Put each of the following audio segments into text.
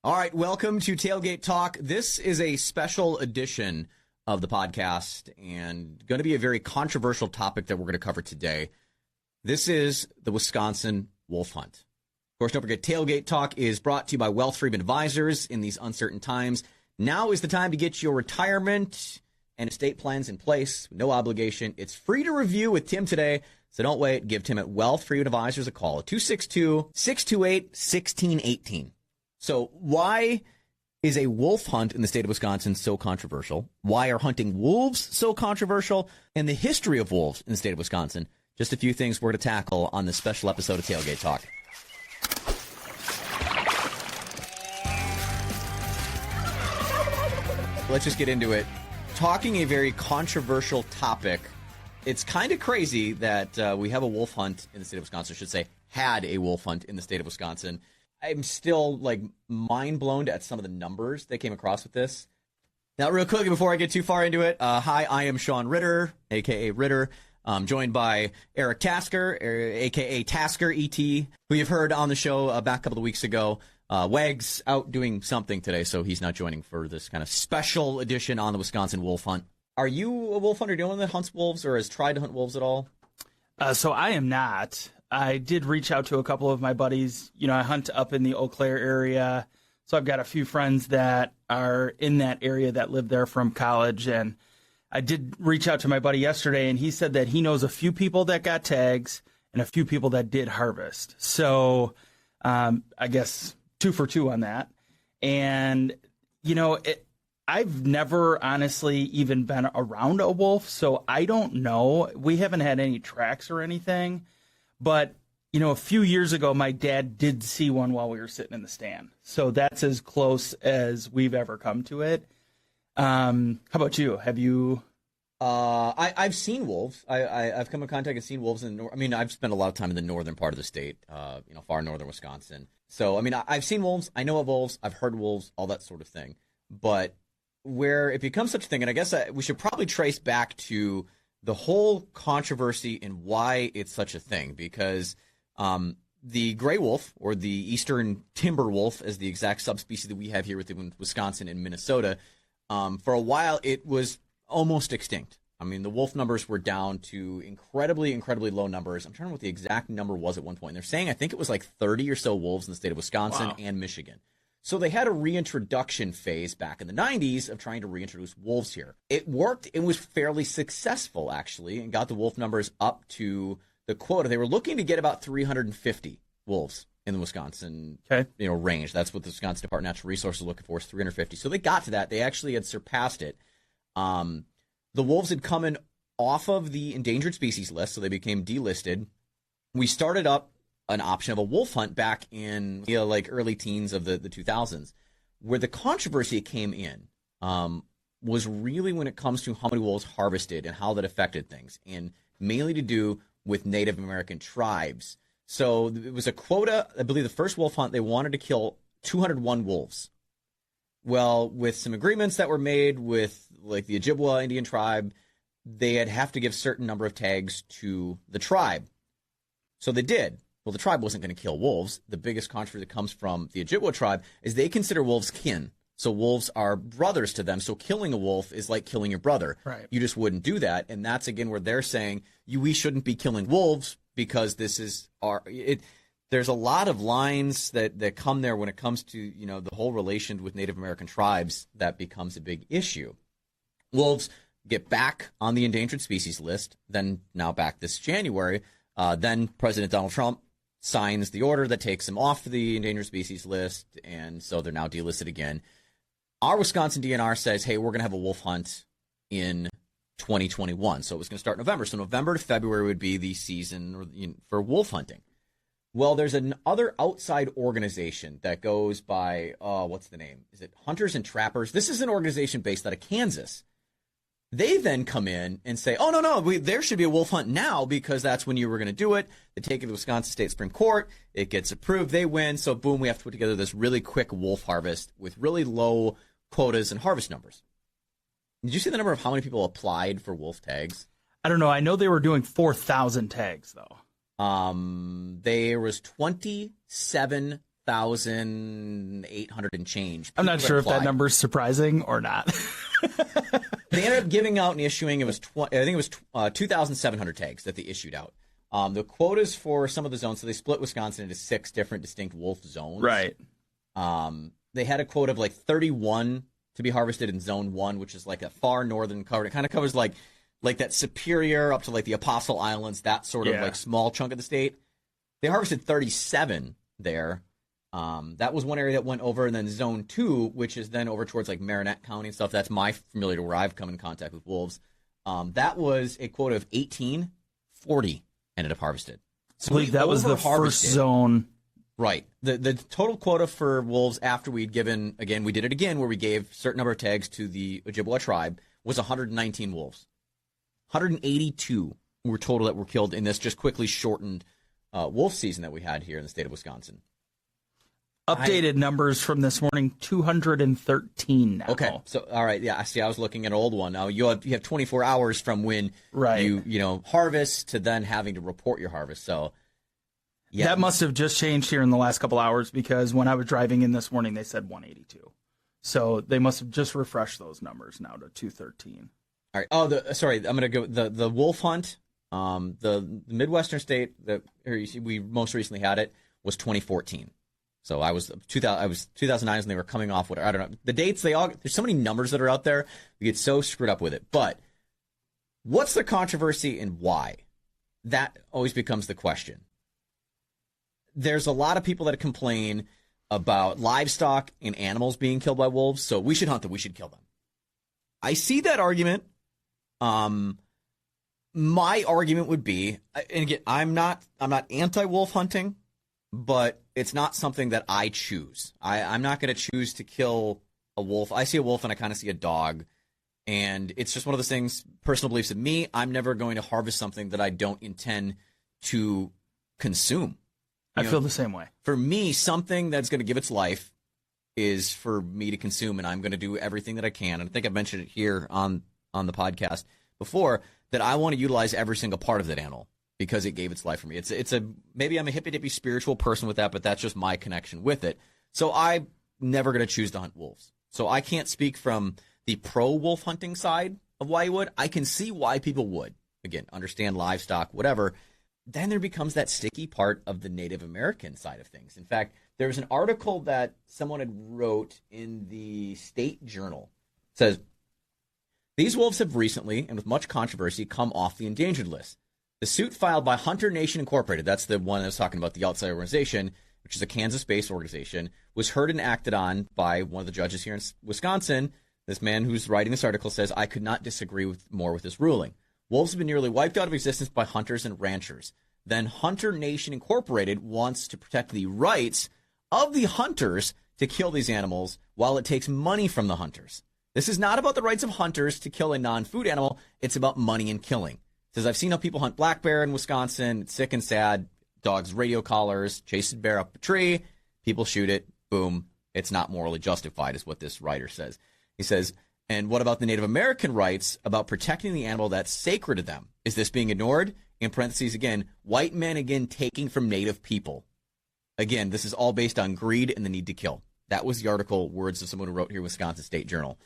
All right, welcome to Tailgate Talk. This is a special edition of the podcast and going to be a very controversial topic that we're going to cover today. This is the Wisconsin wolf hunt. Of course, don't forget, Tailgate Talk is brought to you by Wealth Freedom Advisors in these uncertain times. Now is the time to get your retirement and estate plans in place. No obligation. It's free to review with Tim today. So don't wait. Give Tim at Wealth Freedom Advisors a call at 262-628-1618. So why is a wolf hunt in the state of Wisconsin so controversial? Why are hunting wolves so controversial? And the history of wolves in the state of Wisconsin. Just a few things we're going to tackle on this special episode of Tailgate Talk. Let's just get into it. Talking a very controversial topic. It's kind of crazy that we have a wolf hunt in the state of Wisconsin. I should say, had a wolf hunt in the state of Wisconsin. I'm still mind blown at some of the numbers they came across with this. Now, real quickly before I get too far into it, hi, I am Sean Ritter, aka Ritter. I'm joined by Eric Tasker, aka Tasker ET, who you've heard on the show back a couple of weeks ago. Wag's out doing something today, so he's not joining for this kind of special edition on the Wisconsin wolf hunt. Are you a wolf hunter? Do you know anyone that hunts wolves or has tried to hunt wolves at all? So I am not. I did reach out to a couple of my buddies. You know, I hunt up in the Eau Claire area. So I've got a few friends that are in that area that live there from college. And I did reach out to my buddy yesterday, and he said that he knows a few people that got tags and a few people that did harvest. So I guess 2 for 2 on that. And, you know, I've never honestly even been around a wolf, so I don't know. We haven't had any tracks or anything. But, you know, a few years ago, my dad did see one while we were sitting in the stand. So that's as close as we've ever come to it. How about you? Have you? I've seen wolves. I've come in contact and seen wolves in the north. I mean, I've spent a lot of time in the northern part of the state, far northern Wisconsin. So, I mean, I've seen wolves. I know of wolves. I've heard wolves, all that sort of thing. But where it becomes such a thing, and I guess we should probably trace back to the whole controversy and why it's such a thing, because the gray wolf, or the eastern timber wolf, as the exact subspecies that we have here within Wisconsin and Minnesota, for a while it was almost extinct. I mean, the wolf numbers were down to incredibly, incredibly low numbers. I'm trying to remember what the exact number was at one point. And they're saying I think it was like 30 or so wolves in the state of Wisconsin and Michigan. So they had a reintroduction phase back in the 90s of trying to reintroduce wolves here. It worked. It was fairly successful, actually, and got the wolf numbers up to the quota. They were looking to get about 350 wolves in the Wisconsin range. That's what the Wisconsin Department of Natural Resources was looking for, is 350. So they got to that. They actually had surpassed it. The wolves had come in off of the endangered species list, so they became delisted. We started up an option of a wolf hunt back in early teens of the 2000s. Where the controversy came in was really when it comes to how many wolves harvested and how that affected things, and mainly to do with Native American tribes. So it was a quota. I believe the first wolf hunt, they wanted to kill 201 wolves. Well, with some agreements that were made with the Ojibwa Indian tribe, they'd have to give a certain number of tags to the tribe. So they did. Well, the tribe wasn't going to kill wolves. The biggest controversy that comes from the Ojibwa tribe is they consider wolves kin. So wolves are brothers to them. So killing a wolf is like killing your brother. Right. You just wouldn't do that. And that's, again, where they're saying we shouldn't be killing wolves because this is there's a lot of lines that come there when it comes to, the whole relation with Native American tribes that becomes a big issue. Wolves get back on the endangered species list, then now back this January. Then President Donald Trump signs the order that takes them off the endangered species list, and so they're now delisted again. Our Wisconsin DNR says, hey, we're going to have a wolf hunt in 2021. So it was going to start in November. So November to February would be the season for wolf hunting. Well, there's another outside organization that goes by, what's the name? Is it Hunters and Trappers? This is an organization based out of Kansas. They then come in and say, oh, no, there should be a wolf hunt now because that's when you were going to do it. They take it to the Wisconsin State Supreme Court. It gets approved. They win. So, boom, we have to put together this really quick wolf harvest with really low quotas and harvest numbers. Did you see the number of how many people applied for wolf tags? I don't know. I know they were doing 4,000 tags, though. There was 27 6,800 and change. I'm not sure if that number is surprising or not. They ended up giving out and issuing, I think it was 2,700 tags that they issued out. The quotas for some of the zones, so they split Wisconsin into 6 different distinct wolf zones. Right. They had a quota of like 31 to be harvested in zone 1, which is like a far northern cover. It kind of covers like that Superior up to like the Apostle Islands, that sort of like small chunk of the state. They harvested 37 there. That was one area that went over, and then zone 2, which is then over towards like Marinette County and stuff. That's familiar to where I've come in contact with wolves. That was a quota of 1840 ended up harvested. So I believe that was the first zone. Right. The total quota for wolves after we'd given, again, we did it again where we gave a certain number of tags to the Ojibwa tribe, was 119 wolves. 182 were total that were killed in this just quickly shortened wolf season that we had here in the state of Wisconsin. Updated numbers from this morning, 213 now. Okay, so all right, yeah. I see. I was looking at an old one. Now you have 24 hours from when you harvest to then having to report your harvest. So yeah, that must have just changed here in the last couple hours because when I was driving in this morning, they said 182. So they must have just refreshed those numbers now to 213. All right. Oh, sorry. I'm gonna go the wolf hunt. The Midwestern state that we most recently had it was 2014. So I was 2009 when they were coming off. I don't know the dates. There's so many numbers that are out there. We get so screwed up with it. But what's the controversy and why? That always becomes the question. There's a lot of people that complain about livestock and animals being killed by wolves. So we should hunt them. We should kill them. I see that argument. My argument would be, and again, I'm not anti-wolf hunting, but it's not something that I choose. I'm not going to choose to kill a wolf. I see a wolf and I kind of see a dog, and it's just one of those things, personal beliefs of me. I'm never going to harvest something that I don't intend to consume. I feel the same way. For me, something that's going to give its life is for me to consume, and I'm going to do everything that I can. And I think I've mentioned it here on the podcast before, that I want to utilize every single part of that animal because it gave its life for me. Maybe I'm a hippy-dippy spiritual person with that, but that's just my connection with it. So I'm never going to choose to hunt wolves. So I can't speak from the pro-wolf hunting side of why you would. I can see why people would. Again, understand livestock, whatever. Then there becomes that sticky part of the Native American side of things. In fact, there was an article that someone had wrote in the State Journal. It says, these wolves have recently, and with much controversy, come off the endangered list. The suit filed by Hunter Nation Incorporated, that's the one I was talking about, the outside organization, which is a Kansas-based organization, was heard and acted on by one of the judges here in Wisconsin. This man who's writing this article says, I could not disagree more with this ruling. Wolves have been nearly wiped out of existence by hunters and ranchers. Then Hunter Nation Incorporated wants to protect the rights of the hunters to kill these animals while it takes money from the hunters. This is not about the rights of hunters to kill a non-food animal. It's about money and killing. It says, I've seen how people hunt black bear in Wisconsin. It's sick and sad. Dogs, radio collars, chase a bear up a tree. People shoot it. Boom. It's not morally justified is what this writer says. He says, and what about the Native American rights about protecting the animal that's sacred to them? Is this being ignored? In parentheses again, white men again taking from Native people. Again, this is all based on greed and the need to kill. That was the article, words of someone who wrote here, Wisconsin State Journal.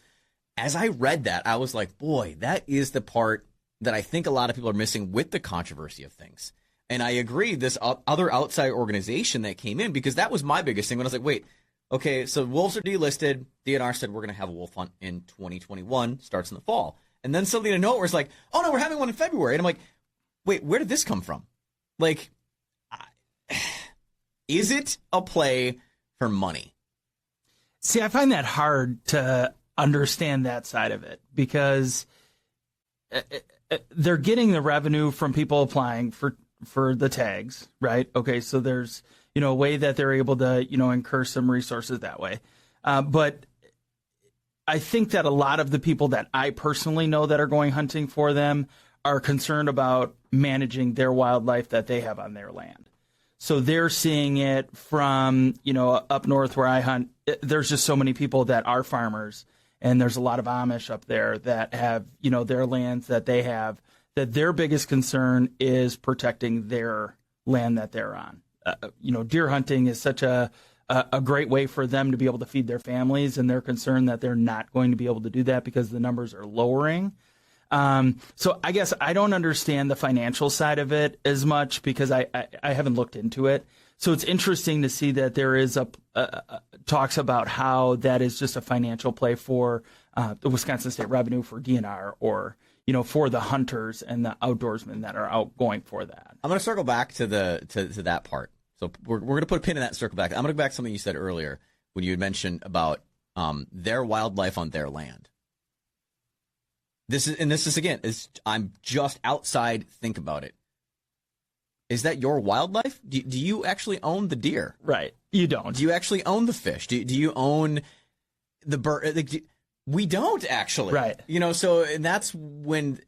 As I read that, I was like, boy, that is the part that I think a lot of people are missing with the controversy of things. And I agree, this other outside organization that came in, because that was my biggest thing when I was like, wait, okay, so wolves are delisted. DNR said we're going to have a wolf hunt in 2021, starts in the fall. And then something to note where it's like, oh, no, we're having one in February. And I'm like, wait, where did this come from? Like, is it a play for money? See, I find that hard to understand that side of it because they're getting the revenue from people applying for the tags, right? Okay, so there's, a way that they're able to, incur some resources that way. But I think that a lot of the people that I personally know that are going hunting for them are concerned about managing their wildlife that they have on their land. So they're seeing it from, up north where I hunt. There's just so many people that are farmers, and there's a lot of Amish up there that have, their lands that they have, that their biggest concern is protecting their land that they're on. Deer hunting is such a a great way for them to be able to feed their families, and they're concerned that they're not going to be able to do that because the numbers are lowering. So I guess I don't understand the financial side of it as much because I haven't looked into it. So it's interesting to see that there is talks about how that is just a financial play for the Wisconsin state revenue for DNR, or for the hunters and the outdoorsmen that are out going for that. I'm going to circle back to that part. So we're going to put a pin in that and circle back. I'm going to go back to something you said earlier when you had mentioned about their wildlife on their land. This is again, I'm just outside. Think about it. Is that your wildlife? Do you actually own the deer? Right. You don't. Do you actually own the fish? Do you own the bird? We don't actually. Right. So and that's when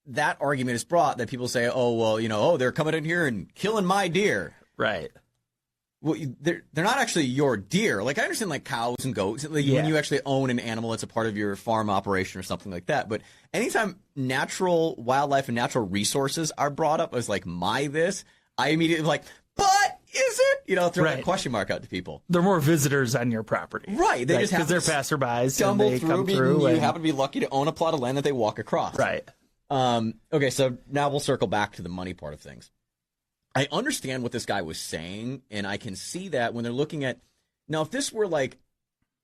that argument is brought, that people say, oh, well, they're coming in here and killing my deer. Right. Well, they're not actually your deer. Like, I understand, like, cows and goats. Like, when you actually own an animal, it's a part of your farm operation or something like that. But anytime natural wildlife and natural resources are brought up as, like, I immediately like, but is it? Throw that question mark out to people. They're more visitors on your property. Right. They just have because they're passerbys. Stumble and they come through. You happen to be lucky to own a plot of land that they walk across. Right. Okay, so now we'll circle back to the money part of things. I understand what this guy was saying, and I can see that when they're looking at – now, if this were like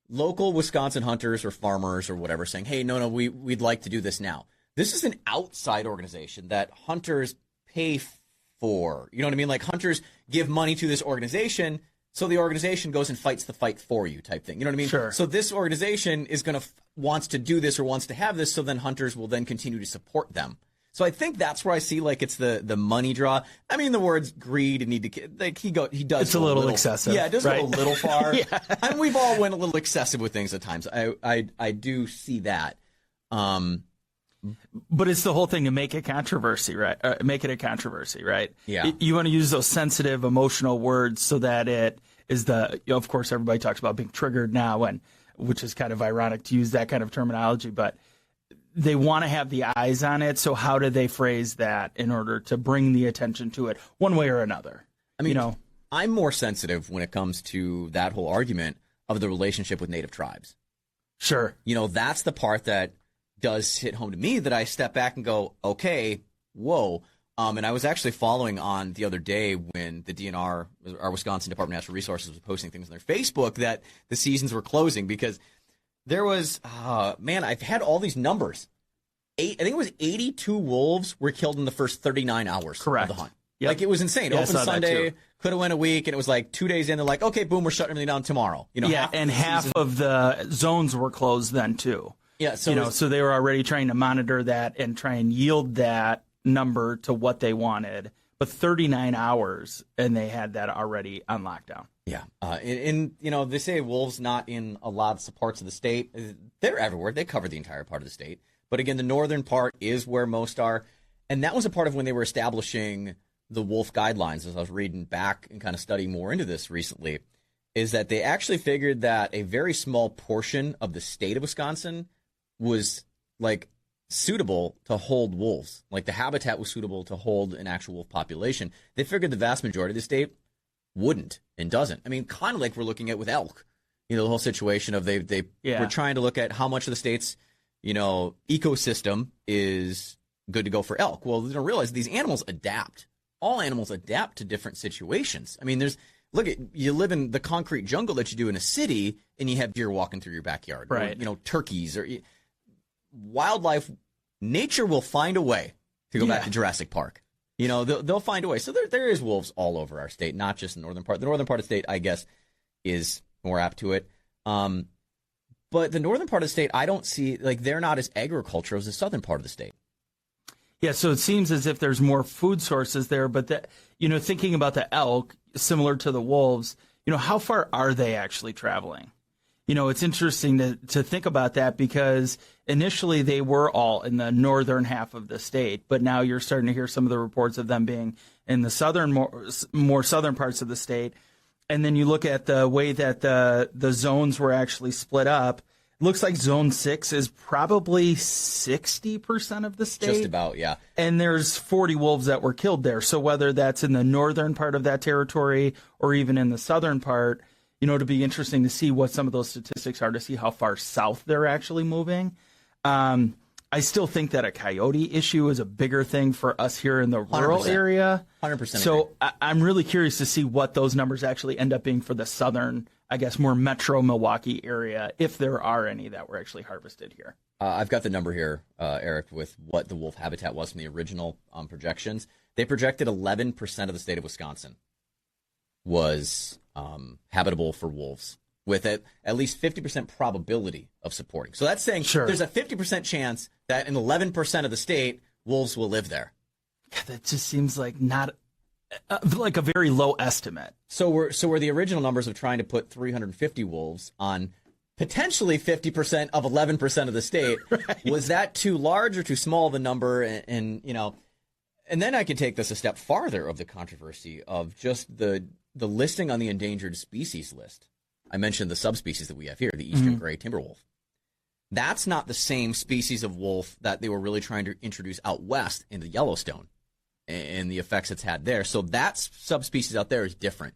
local Wisconsin hunters or farmers or whatever saying, hey, no, we'd like to do this now. This is an outside organization that hunters pay for. You know what I mean? Like, hunters give money to this organization, so the organization goes and fights the fight for you type thing. You know what I mean? Sure. So this organization is going to wants to do this or wants to have this, so then hunters will then continue to support them. So I think that's where I see, like, it's the money draw. I mean, the words greed and need to, like, he does. It's a little excessive. Yeah, it does go a little far. Yeah. I mean, we've all went a little excessive with things at times. I do see that. But it's the whole thing to make it controversy, right? Make it a controversy, right? Yeah. You want to use those sensitive, emotional words so that it is of course, everybody talks about being triggered now, which is kind of ironic to use that kind of terminology, but they want to have the eyes on it. So how do they phrase that in order to bring the attention to it one way or another? I mean, I'm more sensitive when it comes to that whole argument of the relationship with native tribes. Sure. That's the part that does hit home to me, that I step back and go, okay, whoa. And I was actually following on the other day when the DNR, our Wisconsin Department of Natural Resources, was posting things on their Facebook that the seasons were closing, because there was, I've had all these numbers. I think it was 82 wolves were killed in the first 39 hours Correct. of the hunt. Yep. Like, it was insane. Yeah, Open Sunday, could have went a week, and it was like 2 days in, they're like, okay, boom, we're shutting everything down tomorrow. Half of the zones were closed then too. Yeah, so they were already trying to monitor that and try and yield that number to what they wanted. But 39 hours, and they had that already on lockdown. Yeah. They say wolves not in a lot of parts of the state. They're everywhere. They cover the entire part of the state. But again, the northern part is where most are. And that was a part of when they were establishing the wolf guidelines, as I was reading back and kind of studying more into this recently, is that they actually figured that a very small portion of the state of Wisconsin was, like, suitable to hold wolves. Like, the habitat was suitable to hold an actual wolf population. They figured the vast majority of the state wouldn't and doesn't. I mean, kind of like we're looking at with elk. The whole situation of they were trying to look at how much of the state's, ecosystem is good to go for elk. Well, they don't realize these animals adapt. All animals adapt to different situations. I mean, you live in the concrete jungle that you do in a city, and you have deer walking through your backyard. Right. Or, turkeys or wildlife. Nature will find a way to go back to Jurassic Park. They'll find a way. So there is wolves all over our state, not just the northern part. The northern part of the state, I guess, is more apt to it. But the northern part of the state, I don't see, like, they're not as agricultural as the southern part of the state. Yeah, so it seems as if there's more food sources there, but thinking about the elk, similar to the wolves, how far are they actually traveling? It's interesting to think about that, because initially they were all in the northern half of the state, but now you're starting to hear some of the reports of them being in the southern, more southern parts of the state. And then you look at the way that the zones were actually split up. It looks like Zone 6 is probably 60% of the state. Just about, yeah. And there's 40 wolves that were killed there. So whether that's in the northern part of that territory or even in the southern part, it'll be interesting to see what some of those statistics are to see how far south they're actually moving. I still think that a coyote issue is a bigger thing for us here in the rural 100%. area. 100%. So I'm really curious to see what those numbers actually end up being for the southern, I guess, more metro Milwaukee area, if there are any that were actually harvested here. I've got the number here, Eric, with what the wolf habitat was from the original projections. They projected 11% of the state of Wisconsin was habitable for wolves, with at least 50% probability of supporting. So that's saying there's a 50% chance that in 11% of the state, wolves will live there. Yeah, that just seems like not like a very low estimate. So were the original numbers of trying to put 350 wolves on potentially 50% of 11% of the state, right. Was that too large or too small of a number? And then I could take this a step farther of the controversy of just the listing on the endangered species list. I mentioned the subspecies that we have here, the eastern gray timber wolf. That's not the same species of wolf that they were really trying to introduce out west in the Yellowstone and the effects it's had there. So that subspecies out there is different.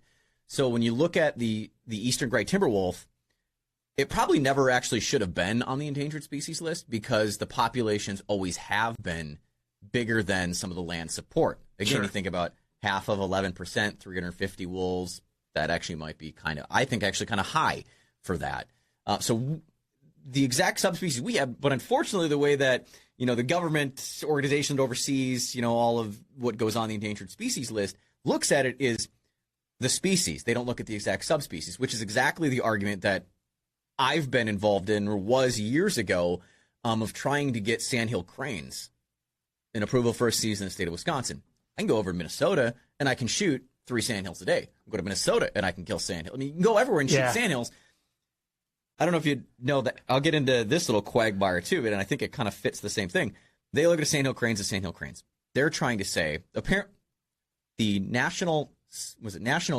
So when you look at the eastern gray timber wolf, it probably never actually should have been on the endangered species list because the populations always have been bigger than some of the land support. Again, you think about half of 11%, 350 wolves. That actually might be kind of high for that. So the exact subspecies we have, but unfortunately the way that, the government organization that oversees, all of what goes on the endangered species list looks at it is the species. They don't look at the exact subspecies, which is exactly the argument that I've been involved in or was years ago of trying to get sandhill cranes an approval for a season in the state of Wisconsin. I can go over to Minnesota and I can shoot 3 sandhills a day. Go to Minnesota and I can kill sandhills. I mean, you can go everywhere and shoot sandhills. I don't know if you know that. I'll get into this little quagmire too, and I think it kind of fits the same thing. They look at sandhill cranes as sandhill cranes. They're trying to say, apparently, the National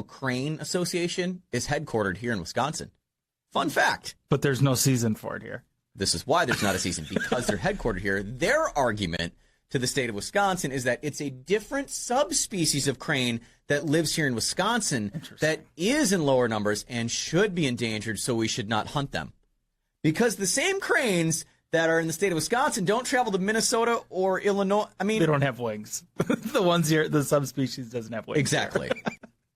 Crane Association is headquartered here in Wisconsin. Fun fact. But there's no season for it here. This is why there's not a season, because they're headquartered here. Their argument to the state of Wisconsin is that it's a different subspecies of crane that lives here in Wisconsin that is in lower numbers and should be endangered, so we should not hunt them. Because the same cranes that are in the state of Wisconsin don't travel to Minnesota or Illinois. I mean, they don't have wings. The ones here, the subspecies doesn't have wings. Exactly.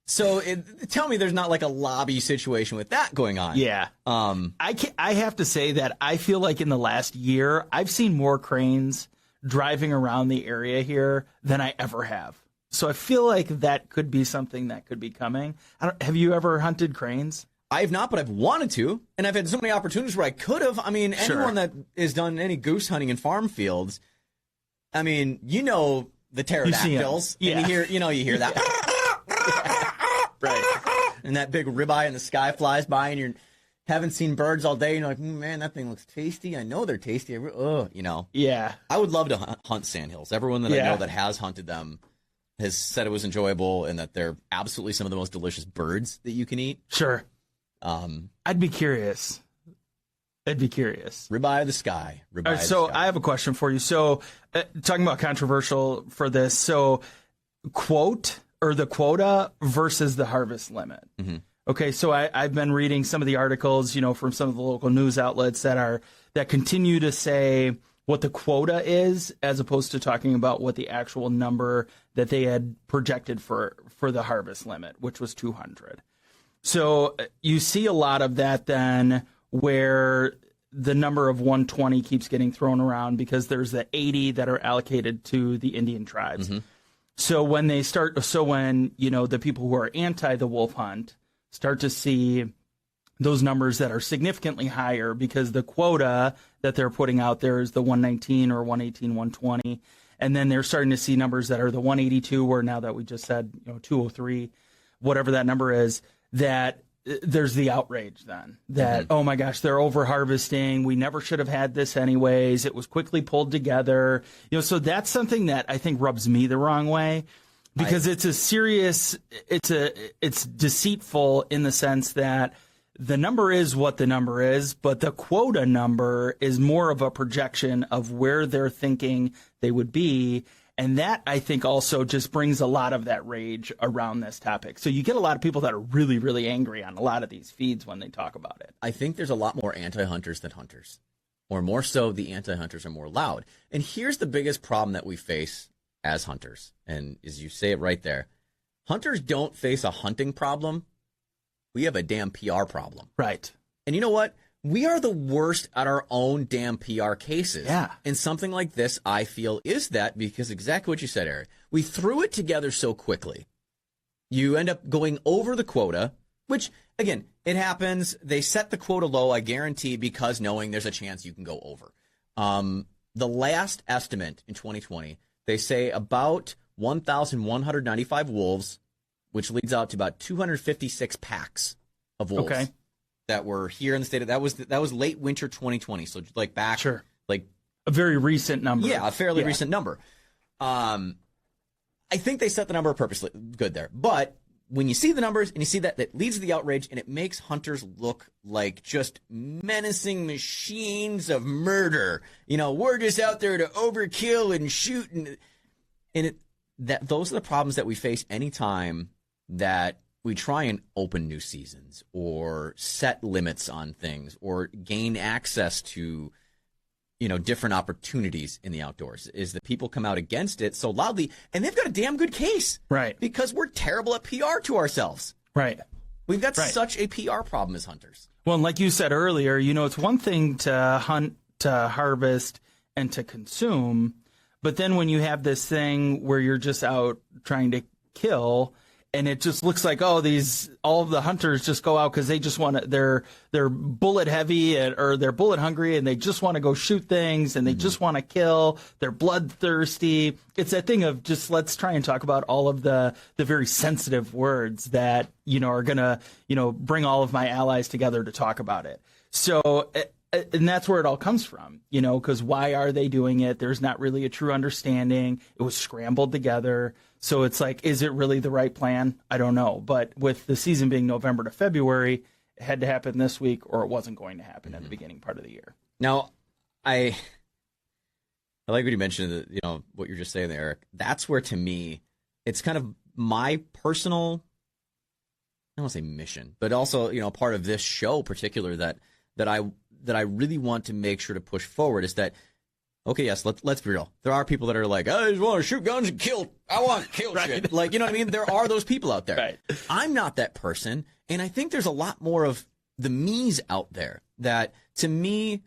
So tell me there's not like a lobby situation with that going on. Yeah. I have to say that I feel like in the last year, I've seen more cranes driving around the area here than I ever have. So I feel like that could be something that could be coming. Have you ever hunted cranes? I have not, but I've wanted to, and I've had so many opportunities where I could have. I mean, anyone that has done any goose hunting in farm fields, I mean, the pterodactyls. Yeah. And you hear that. Right. And that big ribeye in the sky flies by, and you haven't seen birds all day, and you're like, man, that thing looks tasty. I know they're tasty. Yeah. I would love to hunt sandhills. Everyone that I know that has hunted them has said it was enjoyable and that they're absolutely some of the most delicious birds that you can eat. Sure. I'd be curious. Ribeye of the sky. All right, so I have a question for you. So talking about controversial for this, so the quota versus the harvest limit. Mm-hmm. Okay, so I've been reading some of the articles, from some of the local news outlets that continue to say what the quota is, as opposed to talking about what the actual number that they had projected for the harvest limit, which was 200. So you see a lot of that then when the number of 120 keeps getting thrown around because there's the 80 that are allocated to the Indian tribes. Mm-hmm. So when the people who are anti the wolf hunt start to see those numbers that are significantly higher because the quota that they're putting out there is the 119 or 118, 120. And then they're starting to see numbers that are the 182, or now that we just said, 203, whatever that number is, that there's the outrage then that, oh my gosh, they're over harvesting. We never should have had this anyways. It was quickly pulled together. So that's something that I think rubs me the wrong way because it's deceitful in the sense that the number is what the number is, but the quota number is more of a projection of where they're thinking they would be. And that, I think, also just brings a lot of that rage around this topic. So you get a lot of people that are really, really angry on a lot of these feeds when they talk about it. I think there's a lot more anti-hunters than hunters. Or more so, the anti-hunters are more loud. And here's the biggest problem that we face as hunters. And as you say it right there, hunters don't face a hunting problem. We have a damn PR problem. Right. And you know what? We are the worst at our own damn PR cases. Yeah. And something like this, I feel, is that because exactly what you said, Eric. We threw it together so quickly. You end up going over the quota, which, again, it happens. They set the quota low, I guarantee, because knowing there's a chance you can go over. The last estimate in 2020, they say about 1,195 wolves, which leads out to about 256 packs of wolves. Okay. That were here in the state. That was late winter 2020. So like back, sure, like a very recent number. Yeah, a fairly recent number. I think they set the number purposely good there. But when you see the numbers and you see that leads to the outrage, and it makes hunters look like just menacing machines of murder. You know, we're just out there to overkill and shoot, those are the problems that we face anytime that we try and open new seasons or set limits on things or gain access to, different opportunities in the outdoors, is that people come out against it so loudly, and they've got a damn good case. Right. Because we're terrible at PR to ourselves. Right. We've got such a PR problem as hunters. Well, and like you said earlier, it's one thing to hunt, to harvest, and to consume, but then when you have this thing where you're just out trying to kill, and it just looks like, all of the hunters just go out because they just want to, they're bullet heavy or they're bullet hungry, and they just want to go shoot things, and they just want to kill. They're bloodthirsty. It's that thing of just, let's try and talk about all of the very sensitive words that, are going to, bring all of my allies together to talk about it. So, and that's where it all comes from, because why are they doing it? There's not really a true understanding. It was scrambled together. So it's like, is it really the right plan? I don't know. But with the season being November to February, it had to happen this week, or it wasn't going to happen at the beginning part of the year. Now, I like what you mentioned, what you're just saying there, Eric. That's where, to me, it's kind of my personal, I don't want to say mission, but also, part of this show particular that I really want to make sure to push forward is that, okay, yes, let's be real. There are people that are like, I just want to shoot guns and kill. I want to kill shit. Like, you know what I mean? There are those people out there. Right. I'm not that person, and I think there's a lot more of the me's out there that, to me,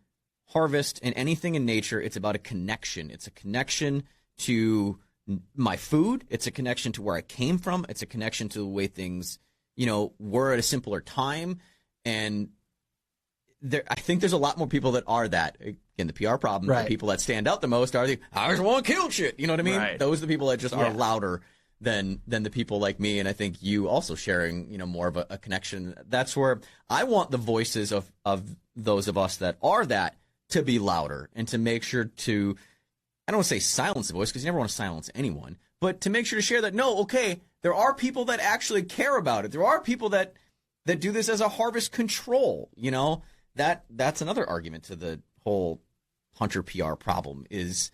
harvest and anything in nature, it's about a connection. It's a connection to my food. It's a connection to where I came from. It's a connection to the way things, were at a simpler time. And I think there's a lot more people that are that. Again, the PR problem, the people that stand out the most are I just want to kill shit. You know what I mean? Right. Those are the people that just are louder than the people like me. And I think you also sharing, more of a connection. That's where I want the voices of those of us that are that to be louder and to make sure to, I don't want to say silence the voice, because you never want to silence anyone, but to make sure to share that, no, okay, there are people that actually care about it. There are people that do this as a harvest control, That's another argument to the whole hunter PR problem is,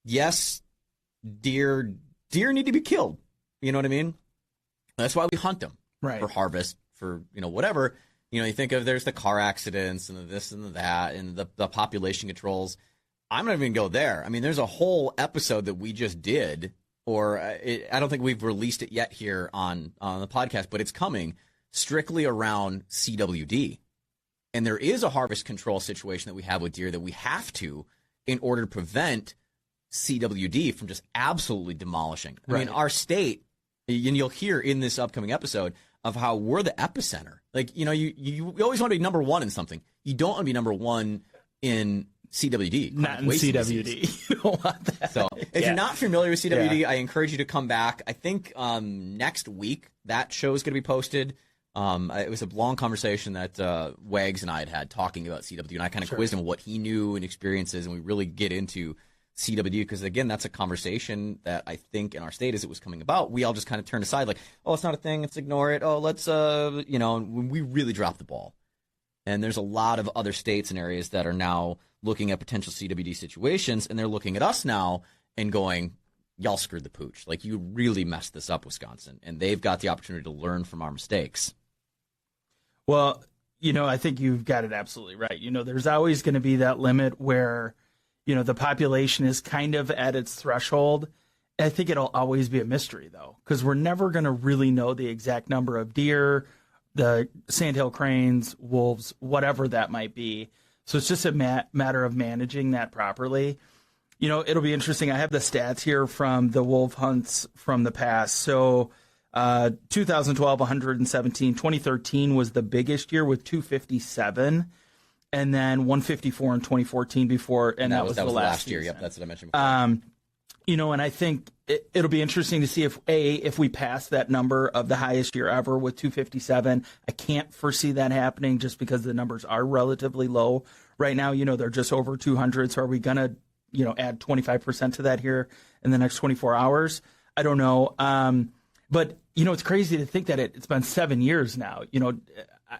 yes, deer need to be killed. You know what I mean? That's why we hunt them for harvest, for, whatever. You think of, there's the car accidents and the this and the that and the population controls. I'm not even going to go there. I mean, there's a whole episode that we just did, or I don't think we've released it yet here on the podcast, but it's coming, strictly around CWD. And there is a harvest control situation that we have with deer that we have to, in order to prevent CWD from just absolutely demolishing. I mean, our state, and you'll hear in this upcoming episode of how we're the epicenter. Like, you always want to be number one in something. You don't want to be number one in CWD. Not in CWD. You don't want that. So if you're not familiar with CWD, I encourage you to come back. I think next week that show is going to be posted. It was a long conversation that Wags and I had talking about CWD, and I kind of quizzed him what he knew and experiences, and we really get into CWD because, again, that's a conversation that I think in our state, as it was coming about, we all just kind of turned aside like, oh, it's not a thing, let's ignore it. Oh, let's, we really dropped the ball. And there's a lot of other states and areas that are now looking at potential CWD situations, and they're looking at us now and going, y'all screwed the pooch. Like, you really messed this up, Wisconsin, and they've got the opportunity to learn from our mistakes. Well, I think you've got it absolutely right. There's always going to be that limit where, the population is kind of at its threshold. I think it'll always be a mystery, though, because we're never going to really know the exact number of deer, the sandhill cranes, wolves, whatever that might be. So it's just a matter of managing that properly. It'll be interesting. I have the stats here from the wolf hunts from the past. So 2012, 117. 2013 was the biggest year with 257. And then 154 in 2014 before, and that was the last year. Season. Yep, that's what I mentioned before. And I think it'll be interesting to see if we pass that number of the highest year ever with 257. I can't foresee that happening just because the numbers are relatively low right now. They're just over 200. So are we going to, add 25% to that here in the next 24 hours? I don't know. But, it's crazy to think that it's been 7 years now,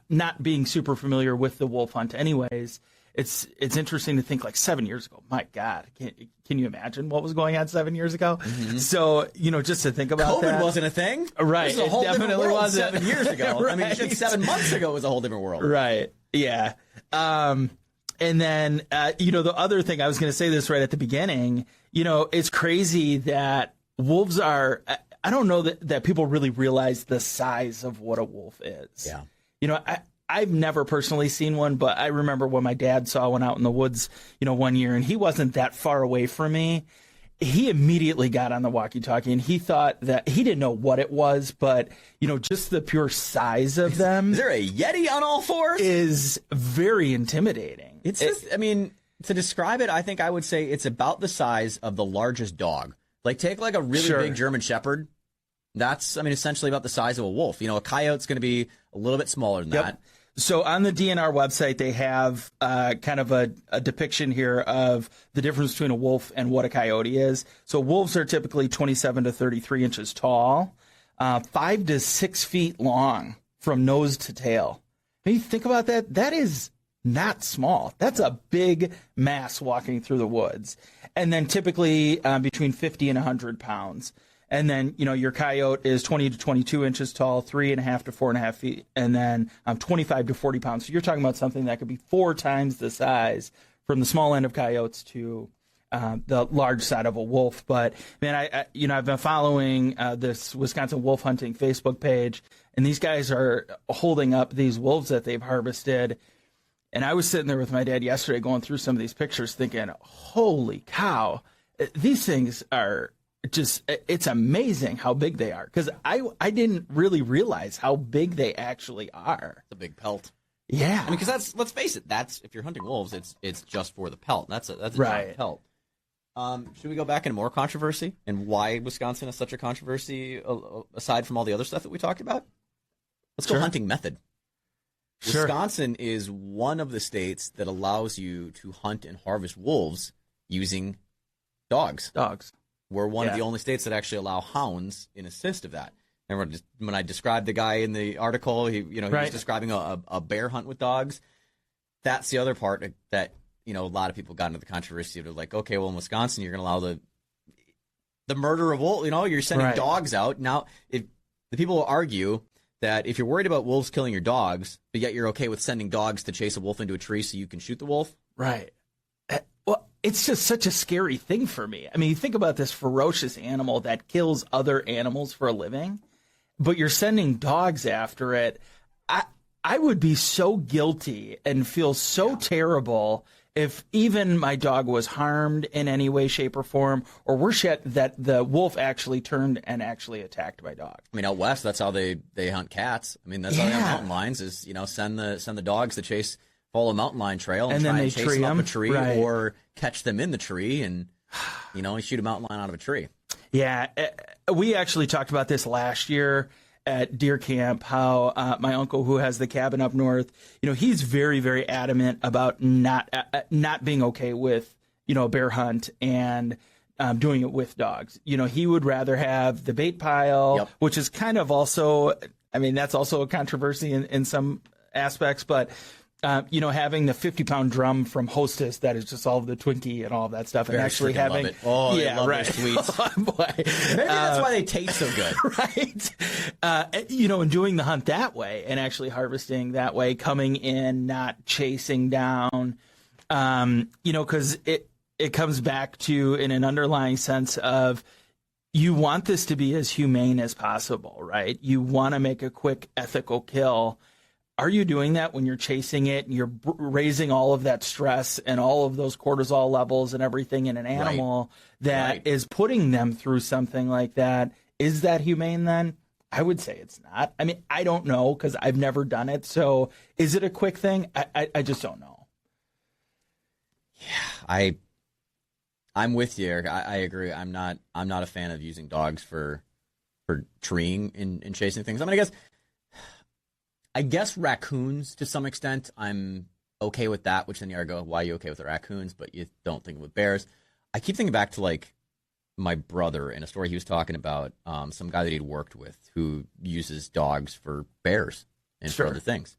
not being super familiar with the wolf hunt anyways. It's interesting to think like 7 years ago. My God, can you imagine what was going on 7 years ago? Mm-hmm. So, just to think about COVID wasn't a thing. Right. It was a whole different world wasn't. 7 years ago. Right. I mean, 7 months ago was a whole different world. Right. Yeah. And then, the other thing, I was going to say this right at the beginning, it's crazy that wolves are, I don't know that people really realize the size of what a wolf is. Yeah. I've never personally seen one, but I remember when my dad saw one out in the woods, one year, and he wasn't that far away from me. He immediately got on the walkie-talkie, and he thought that he didn't know what it was, but, just the pure size of them. Is there a Yeti on all fours? Is very intimidating. It's just, to describe it, I think I would say it's about the size of the largest dog. Like, take like a really big German Shepherd. That's, essentially about the size of a wolf. A coyote's going to be a little bit smaller than that. So on the DNR website, they have kind of a depiction here of the difference between a wolf and what a coyote is. So wolves are typically 27 to 33 inches tall, 5 to 6 feet long from nose to tail. When you think about that, that is not small. That's a big mass walking through the woods. And then typically between 50 and 100 pounds. And then, your coyote is 20 to 22 inches tall, 3.5 to 4.5 feet, and then 25 to 40 pounds. So you're talking about something that could be 4 times the size from the small end of coyotes to the large side of a wolf. But man, I've been following this Wisconsin wolf hunting Facebook page, and these guys are holding up these wolves that they've harvested. And I was sitting there with my dad yesterday going through some of these pictures thinking, holy cow, these things are just, it's amazing how big they are, because I didn't really realize how big they actually are. It's a big pelt. Yeah, because let's face it, that's, if you're hunting wolves, it's just for the pelt. That's a right. giant pelt. Should we go back into more controversy and why Wisconsin is such a controversy aside from all the other stuff that we talked about? Let's go hunting method. Sure. Wisconsin is one of the states that allows you to hunt and harvest wolves using dogs. We're one of the only states that actually allow hounds in assist of that. And when I described the guy in the article, he was describing a bear hunt with dogs. That's the other part that, a lot of people got into the controversy of like, okay, well, in Wisconsin, you're going to allow the murder of wolves. You're sending dogs out. Now, if the people will argue that if you're worried about wolves killing your dogs, but yet you're okay with sending dogs to chase a wolf into a tree so you can shoot the wolf. Right. Well, it's just such a scary thing for me. You think about this ferocious animal that kills other animals for a living, but you're sending dogs after it. I would be so guilty and feel so terrible if even my dog was harmed in any way, shape, or form, or worse yet, that the wolf actually turned and actually attacked my dog. Out west, that's how they hunt cats. That's how they hunt mountain lions is, send the dogs to follow a mountain lion trail and try and chase them up a tree or catch them in the tree and, shoot a mountain lion out of a tree. Yeah. We actually talked about this last year at deer camp, how my uncle, who has the cabin up north, he's very, very adamant about not being okay with, a bear hunt and doing it with dogs. He would rather have the bait pile, which is kind of also, that's also a controversy in some aspects, but Having the 50-pound drum from Hostess that is just all of the Twinkie and all of that stuff, and actually having, love it. Oh, yeah, love those sweets. Oh, boy. Maybe that's why they taste so good, right? And doing the hunt that way, and actually harvesting that way, coming in, not chasing down, because it comes back to in an underlying sense of you want this to be as humane as possible, right? You want to make a quick, ethical kill. Are you doing that when you're chasing it and you're raising all of that stress and all of those cortisol levels and everything in an animal that is putting them through something like that? Is that humane then? I would say it's not. I mean, I don't know because I've never done it. So is it a quick thing? I just don't know. Yeah, I'm with you, Eric. I agree. I'm not a fan of using dogs for treeing and chasing things. I mean, I guess raccoons to some extent I'm okay with that, which then you go, why are you okay with the raccoons, but you don't think with bears? I keep thinking back to like my brother in a story he was talking about, some guy that he'd worked with who uses dogs for bears and for other things.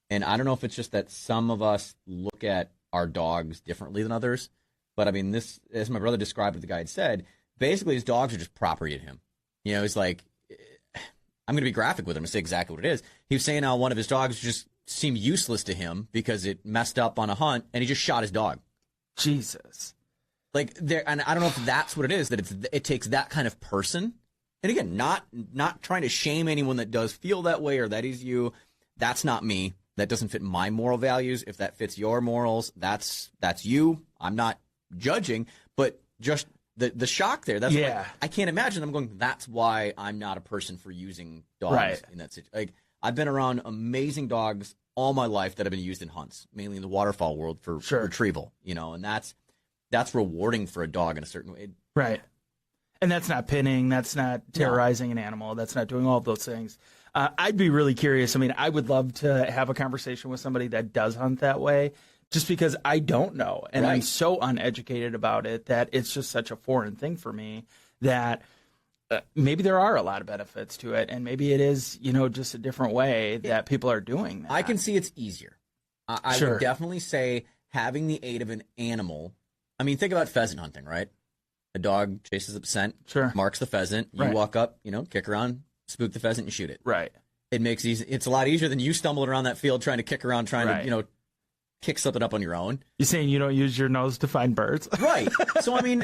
And I don't know if it's just that some of us look at our dogs differently than others, but I mean, this, as my brother described what the guy had said, basically his dogs are just property to him. He's like, I'm going to be graphic with him and say exactly what it is. He was saying how one of his dogs just seemed useless to him because it messed up on a hunt, and he just shot his dog. Jesus. And I don't know if that's what it is, that it takes that kind of person. And again, not trying to shame anyone that does feel that way or that is you. That's not me. That doesn't fit my moral values. If that fits your morals, that's you. I'm not judging, but just the shock there. That's I can't imagine. I'm going, that's why I'm not a person for using dogs in that situation. Like, I've been around amazing dogs all my life that have been used in hunts, mainly in the waterfowl world for retrieval, and that's rewarding for a dog in a certain way. Right. And that's not pinning. That's not terrorizing an animal. That's not doing all of those things. I'd be really curious. I mean, I would love to have a conversation with somebody that does hunt that way, just because I don't know. And I'm so uneducated about it that it's just such a foreign thing for me that maybe there are a lot of benefits to it. And maybe it is, just a different way that people are doing that. I can see it's easier. I would definitely say having the aid of an animal. I mean, think about pheasant hunting, right? A dog chases a scent, marks the pheasant. You walk up, kick around, spook the pheasant, and shoot it. Right. It makes it's a lot easier than you stumbling around that field trying to kick around, trying to, kick something up on your own. You're saying you don't use your nose to find birds? Right. So, I mean,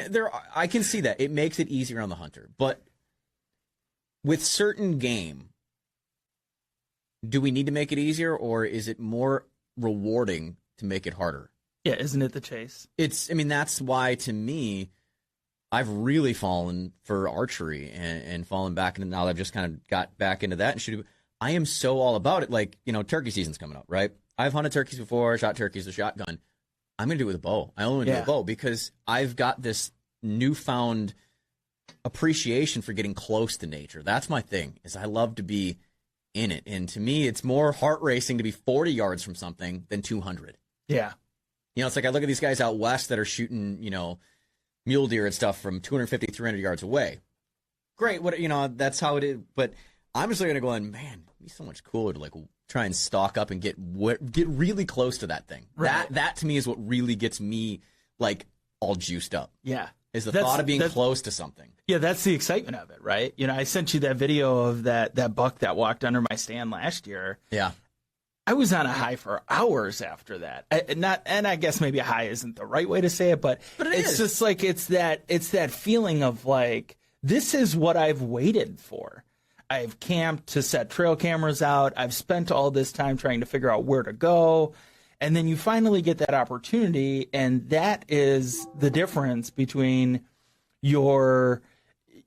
I can see that. It makes it easier on the hunter. But with certain game, do we need to make it easier, or is it more rewarding to make it harder? Yeah, isn't it the chase? That's why, to me, I've really fallen for archery and fallen back into, now that I've just kind of got back into that and shooting. I am so all about it. Like, turkey season's coming up, right? I've hunted turkeys before, shot turkeys with a shotgun. I'm going to do it with a bow. I only do it with a bow because I've got this newfound appreciation for getting close to nature. That's my thing, is I love to be in it. And to me, it's more heart racing to be 40 yards from something than 200. Yeah. It's like I look at these guys out west that are shooting, mule deer and stuff from 250, 300 yards away. Great. That's how it is. But I'm just looking at it going, man, it'd be so much cooler to like try and stalk up and get really close to that thing. Right. That to me is what really gets me like all juiced up. Yeah. Is the thought of being close to something. Yeah, that's the excitement of it, right? I sent you that video of that buck that walked under my stand last year. Yeah. I was on a high for hours after that. And I guess maybe a high isn't the right way to say it, but it's just like it's that feeling of like, this is what I've waited for. I've camped to set trail cameras out. I've spent all this time trying to figure out where to go. And then you finally get that opportunity, and that is the difference between your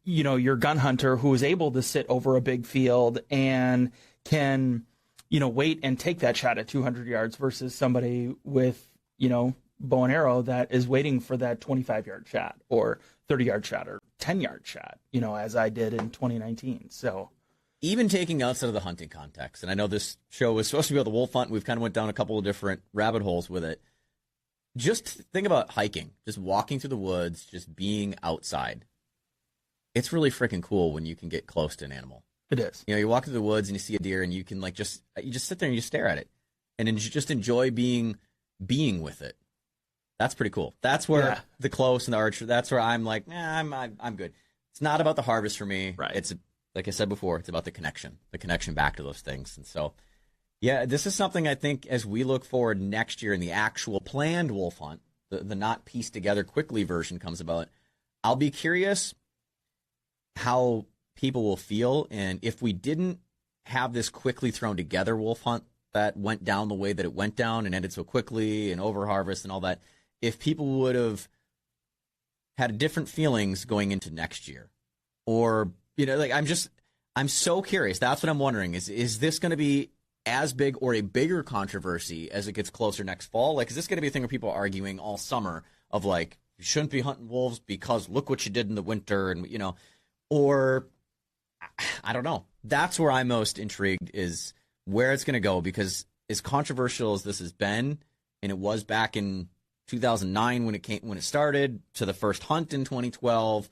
gun hunter who is able to sit over a big field and can, wait and take that shot at 200 yards versus somebody with, bow and arrow that is waiting for that 25-yard shot or 30-yard shot or 10-yard shot, as I did in 2019. So even taking outside of the hunting context, and I know this show was supposed to be about the wolf hunt, we've kind of went down a couple of different rabbit holes with it. Just think about hiking, just walking through the woods, just being outside. It's really freaking cool when you can get close to an animal. It is. You walk through the woods and you see a deer and you can you just sit there and you stare at it. and just enjoy being with it. That's pretty cool. That's where the close and the archer, that's where I'm like, I'm good. It's not about the harvest for me. Right. It's, like I said before, it's about the connection back to those things. And so, yeah, this is something I think as we look forward next year and the actual planned wolf hunt, the not pieced together quickly version comes about, I'll be curious how people will feel. And if we didn't have this quickly thrown together wolf hunt that went down the way that it went down and ended so quickly and over harvest and all that, if people would have had different feelings going into next year, or, like, I'm so curious. That's what I'm wondering is this going to be as big or a bigger controversy as it gets closer next fall? Like, is this going to be a thing where people are arguing all summer of like, you shouldn't be hunting wolves because look what you did in the winter, and, or I don't know. That's where I'm most intrigued, is where it's going to go, because as controversial as this has been, and it was back in 2009 when it started, to the first hunt in 2012,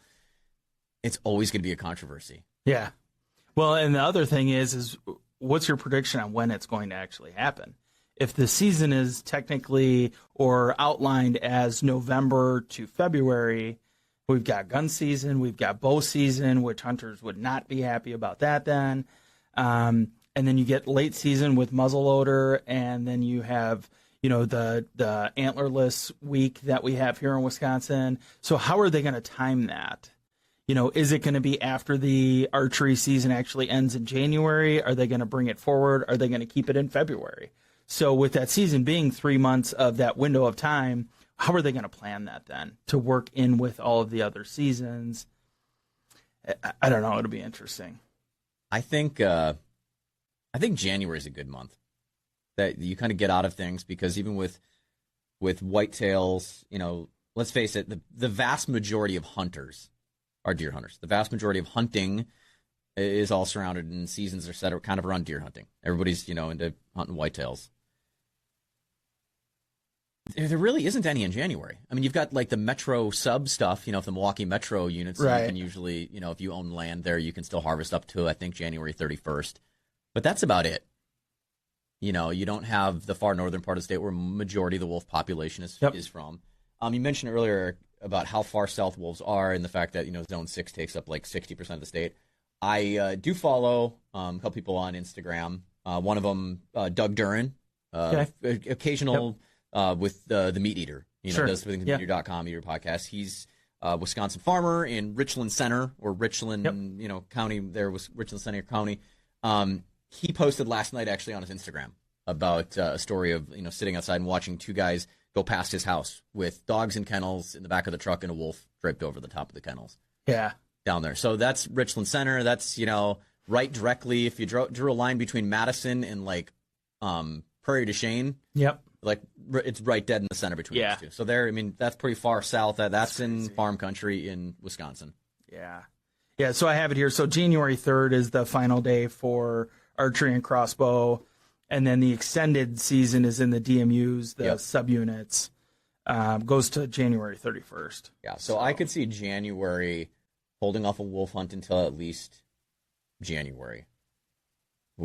it's always going to be a controversy. Yeah. Well, and the other thing is what's your prediction on when it's going to actually happen? If the season is technically or outlined as November to February, we've got gun season, we've got bow season, which hunters would not be happy about that then. And then you get late season with muzzleloader, and then you have the antlerless week that we have here in Wisconsin. So how are they going to time that? Is it going to be after the archery season actually ends in January? Are they going to bring it forward? Are they going to keep it in February? So with that season being 3 months of that window of time, how are they going to plan that then to work in with all of the other seasons? I don't know. It'll be interesting. I think January is a good month that you kind of get out of things, because even with whitetails, let's face it, the vast majority of hunters are deer hunters. The vast majority of hunting is all surrounded in seasons that are set kind of around deer hunting. Everybody's, into hunting whitetails. There really isn't any in January. I mean, you've got like the Metro sub stuff, if the Milwaukee Metro units, right. You can usually, if you own land there, you can still harvest up to, I think, January 31st. But that's about it. You don't have the far northern part of the state where majority of the wolf population is from. You mentioned earlier about how far south wolves are, and the fact that, Zone 6 takes up like 60% of the state. I do follow a couple people on Instagram. One of them, Doug Duran, occasional with the Meat Eater, does the MeatEater.com, Eater podcast. He's a Wisconsin farmer in Richland Center, or Richland, county. There was Richland Center County. He posted last night actually on his Instagram about a story of, sitting outside and watching two guys go past his house with dogs in kennels in the back of the truck and a wolf draped over the top of the kennels. Yeah. Down there. So that's Richland Center. That's, right directly. If you drew a line between Madison and like Prairie du Chien. Yep. Like it's right dead in the center between those two. So there, that's pretty far south. That's in farm country in Wisconsin. Yeah. Yeah. So I have it here. So January 3rd is the final day for archery and crossbow. And then the extended season is in the DMUs, the subunits, goes to January 31st. Yeah, so I could see January holding off a wolf hunt until at least January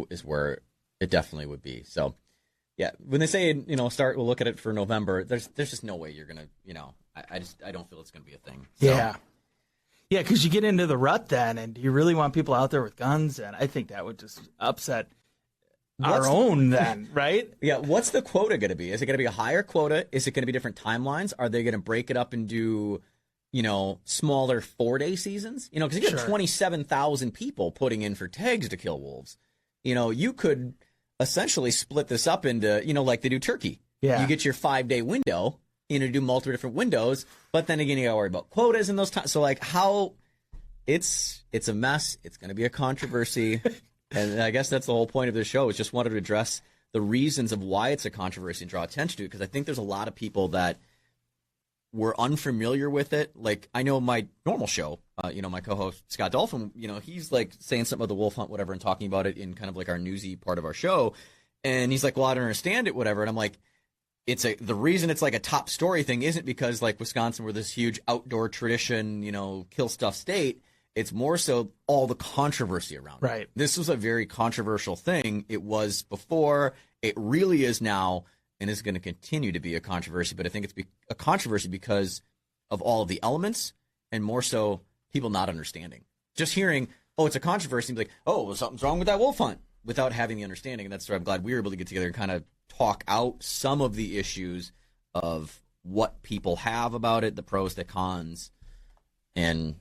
is where it definitely would be. So, yeah, when they say, we'll look at it for November, there's just no way you're going to, I don't feel it's going to be a thing. So. Yeah. Yeah, because you get into the rut then, and do you really want people out there with guns? And I think that would just upset our own then, right? Yeah, what's the quota going to be? Is it going to be a higher quota? Is it going to be different timelines? Are they going to break it up and do, smaller 4-day seasons? Because you get 27,000 people putting in for tags to kill wolves. You could essentially split this up into, like they do turkey. Yeah. You get your 5-day window, do multiple different windows, but then again, you got to worry about quotas in those times. So, like, how it's a mess. It's going to be a controversy. And I guess that's the whole point of this show, is just wanted to address the reasons of why it's a controversy and draw attention to it, because I think there's a lot of people that were unfamiliar with it. Like, I know my normal show, my co-host Scott Dolphin, he's like saying something about the wolf hunt, whatever, and talking about it in kind of like our newsy part of our show. And he's like, well, I don't understand it, whatever. And I'm like, the reason it's like a top story thing isn't because like Wisconsin, we're this huge outdoor tradition, kill stuff state. It's more so all the controversy around it. Right. This was a very controversial thing. It was before, it really is now, and is going to continue to be a controversy, but I think it's a controversy because of all of the elements and more so people not understanding. Just hearing, oh, it's a controversy, and be like, oh, well, something's wrong with that wolf hunt, without having the understanding. And that's why I'm glad we were able to get together and kind of talk out some of the issues of what people have about it, the pros, the cons, and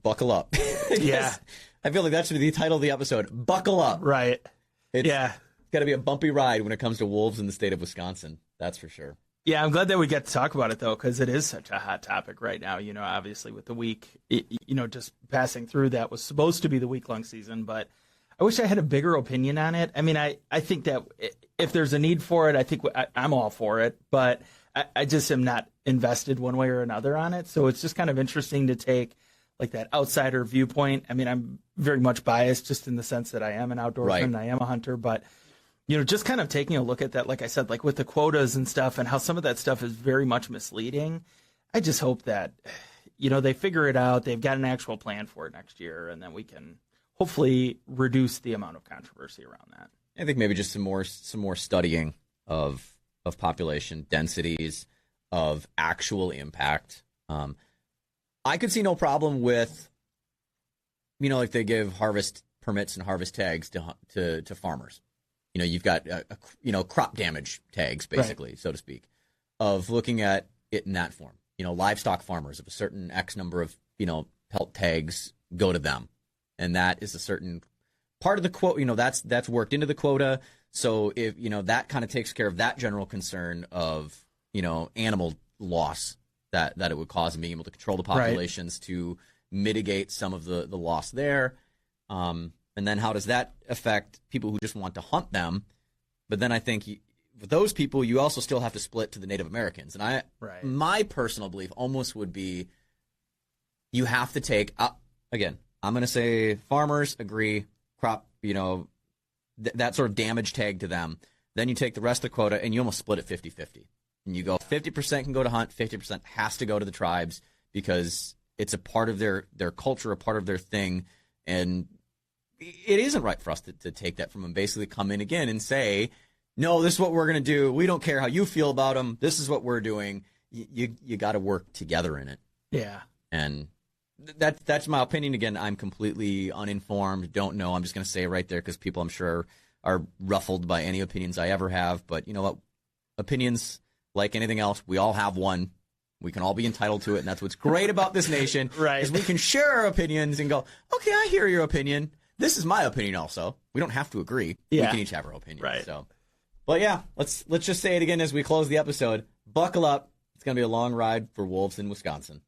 buckle up. Yeah. I feel like that should be the title of the episode. Buckle up. Right. It's yeah. got to be a bumpy ride when it comes to wolves in the state of Wisconsin. That's for sure. Yeah, I'm glad that we get to talk about it, though, because it is such a hot topic right now. You know, obviously with the week, just passing through that was supposed to be the week-long season, but I wish I had a bigger opinion on it. I mean, I think that if there's a need for it, I think I'm all for it, but I just am not invested one way or another on it. So it's just kind of interesting to take like that outsider viewpoint. I mean, I'm very much biased just in the sense that I am an outdoorsman, Right. and I am a hunter, but just kind of taking a look at that, like I said, like with the quotas and stuff and how some of that stuff is very much misleading. I just hope that, they figure it out. They've got an actual plan for it next year, and then we can hopefully reduce the amount of controversy around that. I think maybe just some more studying of population densities, of actual impact. I could see no problem with, if they give harvest permits and harvest tags to farmers. You've got crop damage tags, basically, right, so to speak, of looking at it in that form. Livestock farmers, of a certain X number of pelt tags go to them, and that is a certain part of the quote. That's worked into the quota. So if that kind of takes care of that general concern of animal loss that it would cause, and being able to control the populations, right, to mitigate some of the loss there. And then how does that affect people who just want to hunt them? But then I think with those people, you also still have to split to the Native Americans. And my personal belief almost would be you have to take, again, I'm going to say farmers agree, crop, that sort of damage tag to them. Then you take the rest of the quota and you almost split it 50-50. And you go 50% can go to hunt, 50% has to go to the tribes because it's a part of their culture, a part of their thing. And it isn't right for us to take that from them, basically come in again and say, no, this is what we're going to do. We don't care how you feel about them. This is what we're doing. You got to work together in it. Yeah. And that's my opinion. Again, I'm completely uninformed. Don't know. I'm just going to say it right there because people, I'm sure, are ruffled by any opinions I ever have. But you know what? Opinions, like anything else, we all have one. We can all be entitled to it. And that's what's great about this nation. Right. Is we can share our opinions and go, okay, I hear your opinion. This is my opinion also. We don't have to agree. Yeah. We can each have our opinion. Right. So, but yeah, let's just say it again as we close the episode. Buckle up. It's going to be a long ride for wolves in Wisconsin.